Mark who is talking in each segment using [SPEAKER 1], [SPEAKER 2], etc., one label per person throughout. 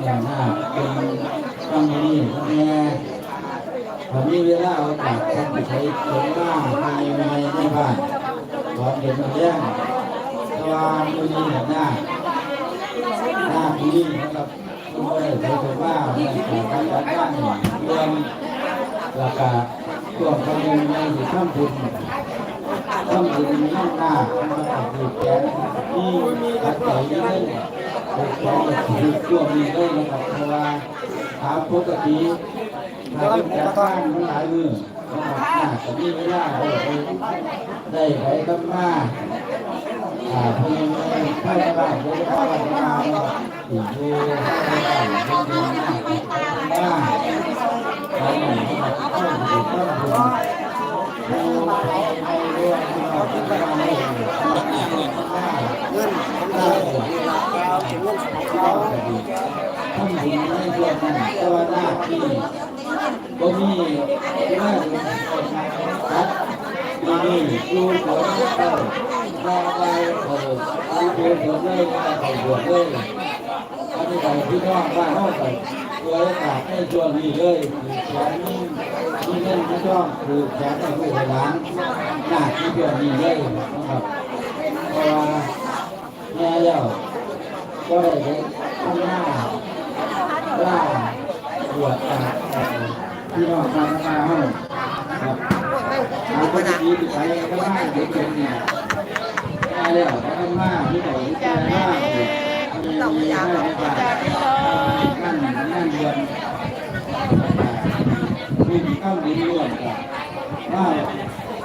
[SPEAKER 1] อย่างหน้าเป็นต้องมีต้องแน่ผมมีเวลาโอกาสท่านไปใช้สงหน้าภายในบ้านขอเป็นเรื่องตะวันมีเห็นหน้าพี่นะครับคุณก็ได้ใช้สงหน้าในการจัดการเรื่องราคาตัวคำนึงในข้ามทุนต้องถึงหน้านะครับคือแกนที่ตัดใจได้คือแกนคือตัวมีได้นะครับเพราะว่าถามปกติถ้าเป็นการบ้านมันหลายมือนะครับแต่นี่ไม่ได้ได้ไปตั้งหน้าพยายามเข้าบ้านได้เข้าบ้านมาถึงดูบ้านเราหนึ่งเข้าถึงต้นทุนเงินได้ถึงเงินเขาท่านถึงไม่เชื่อมันตัวหน้าที่ก็มีเรื่องครับมีดูผลก็รอไปเขาดูผลเลยเขาบวชเลยอันนี้ใครที่น้องบ้านห้องใส่ตัวอากาศให้ชวนมีเลยแขนนี่เล่นที่ช่องคือแขนให้ผู้บริหารหน้าที่ชวนมีเลยนะครับเพราะว่าแม่เจ้าก็ได้ทำหน้าล่าบวชพี่น้องทำมาห้องครับเอาคนดีไปก็ได้เด็กๆเนี่ยได้แล้วทำมาที่ไหนที่ไหนบ้างมีได้ไหมบ้างนั่นเดือนมีข้าวดินล้วนกันว่า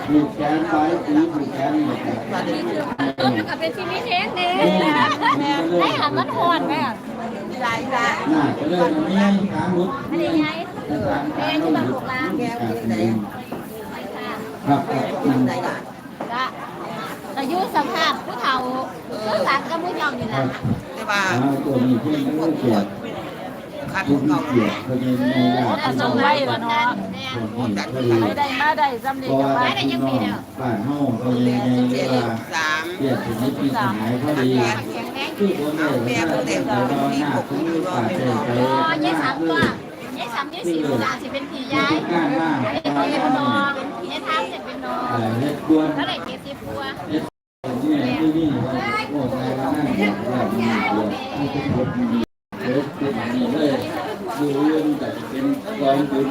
[SPEAKER 1] ผูกแขนไปผูกแขนหมดเลย
[SPEAKER 2] ก็เป็นชีวิตเองเนี่ยให้หันมันหอนไหมอ่ะหลายจ้ะ
[SPEAKER 1] น่าจะเริ่มมีขาหมุด
[SPEAKER 2] ไม่ได้ไงแม่ที่บางหลวงลาง
[SPEAKER 1] ครับ
[SPEAKER 2] จ้ะอายุสภาพผู้เฒ่าผู้หลังก็ผู้ยอมอยู่นะ
[SPEAKER 3] ได้ป่ะ
[SPEAKER 1] ตัวนี้เพื่อนก็เกียรติ
[SPEAKER 3] ขาดของเก่า
[SPEAKER 1] เกียรติเขาจะในญาติ
[SPEAKER 4] ส่งไว้ละเนาะไม่ได้มาได้สำเร็จกับมา
[SPEAKER 1] ได้ยังมีเนี่ยบ้านห้องเขาจะในเวลาเกียรติถึงนี้ปีสหายพอดีคือคนเนี่ยเขาจะแต่เราหน้าคุ้มป่าเฉยไป
[SPEAKER 2] ยี่สามตัวยี่สามยี่สี่ตัวสิเป็นผีย้ายเป็นนองยี่ท้าจะเป็นนองก็เลย70ตัว
[SPEAKER 1] นี่โอ้ยแล้วนั่นเนี่ยแบบนี้ที่เป็นคนดีเป็นดีเลยดูเรื่องแต่เป็นกองบุญ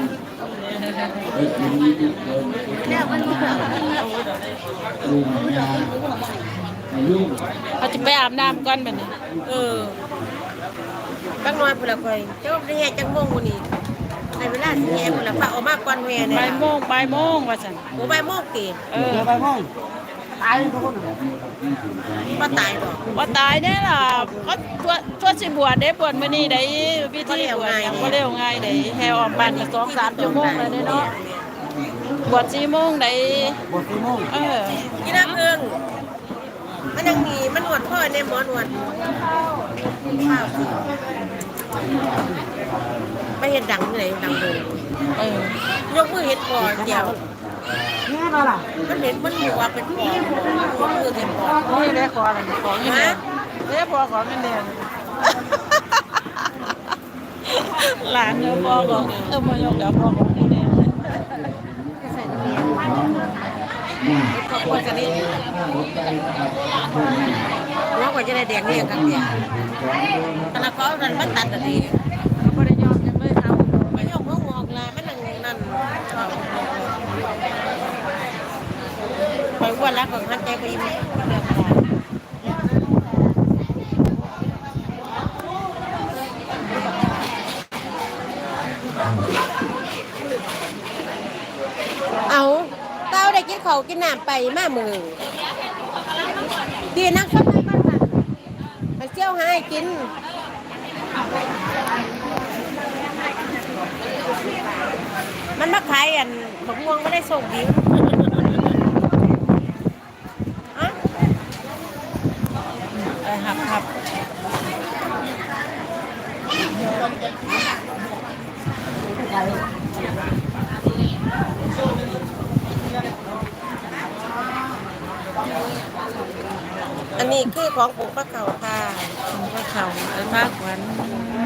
[SPEAKER 1] เป็นนี้ที่เกินลุงงานลุง
[SPEAKER 4] เขาจะไปอาบน้ำก่อนแบบนี้
[SPEAKER 3] ตั้งน้อยพลังไปเจ้าได้แห่จังม่วงวันนี้ในเวลาสิแห่พลังพระออกมาก่อนแห่เนี่ย
[SPEAKER 4] บ่ายโมงว่าสั่น
[SPEAKER 3] โอ้บ่ายโมงตี
[SPEAKER 4] บ่ายโมง
[SPEAKER 3] ตายทุกคนว่าตายหรอ
[SPEAKER 4] ว่าตายเนี่ยล่ะก็ตัวสิบวชได้บวชมื้อนี้ได้พิธีบวชยังบ่เร็วง่ายได้แห่ออกบ้านก็2-3 ชั่วโมงเลยเนาะบวช4 โมงได้
[SPEAKER 1] บวช4 โมง
[SPEAKER 3] กินน้ำเอิงมันยังมีมันหนวดพ่อในหมอนวดไม่เห็นดังเลยดังเลยยกมือเห็นก่อนเดียว
[SPEAKER 4] นี่มาล่ะ
[SPEAKER 3] มันเห็นมันหัวเป็นปอดก็คือเห็นปอด
[SPEAKER 4] นี่ได้ขออะไรของเงินเดือนได้พอของเงินเดือนหลานเดี๋ยวพอของมายกเดี๋ยวพอของเงินเดือน
[SPEAKER 3] คนจะนี่ว่าคนจะได้แดงเนี่ยกันเนี่ยแต่ละเขาดันมันตัดแต่ดี
[SPEAKER 4] ไม่ได้ยอมยังไม่เอา
[SPEAKER 3] ไม่ยอมเขางอกละมันนั่นคอยว่ารักของท่านใจไปยิ้มเอาเต้าได้กินข้าวกินน้ำไปมามือดีนักชอบให้บ้านมันเชี่ยวให้กินมันมาขายอันบักม่วงไม่ได้ส่งดิ้ว
[SPEAKER 4] ครับ
[SPEAKER 3] อันนี้คือของผมพระเขาค่ะ
[SPEAKER 4] ก็เขาไอ้ภาควัน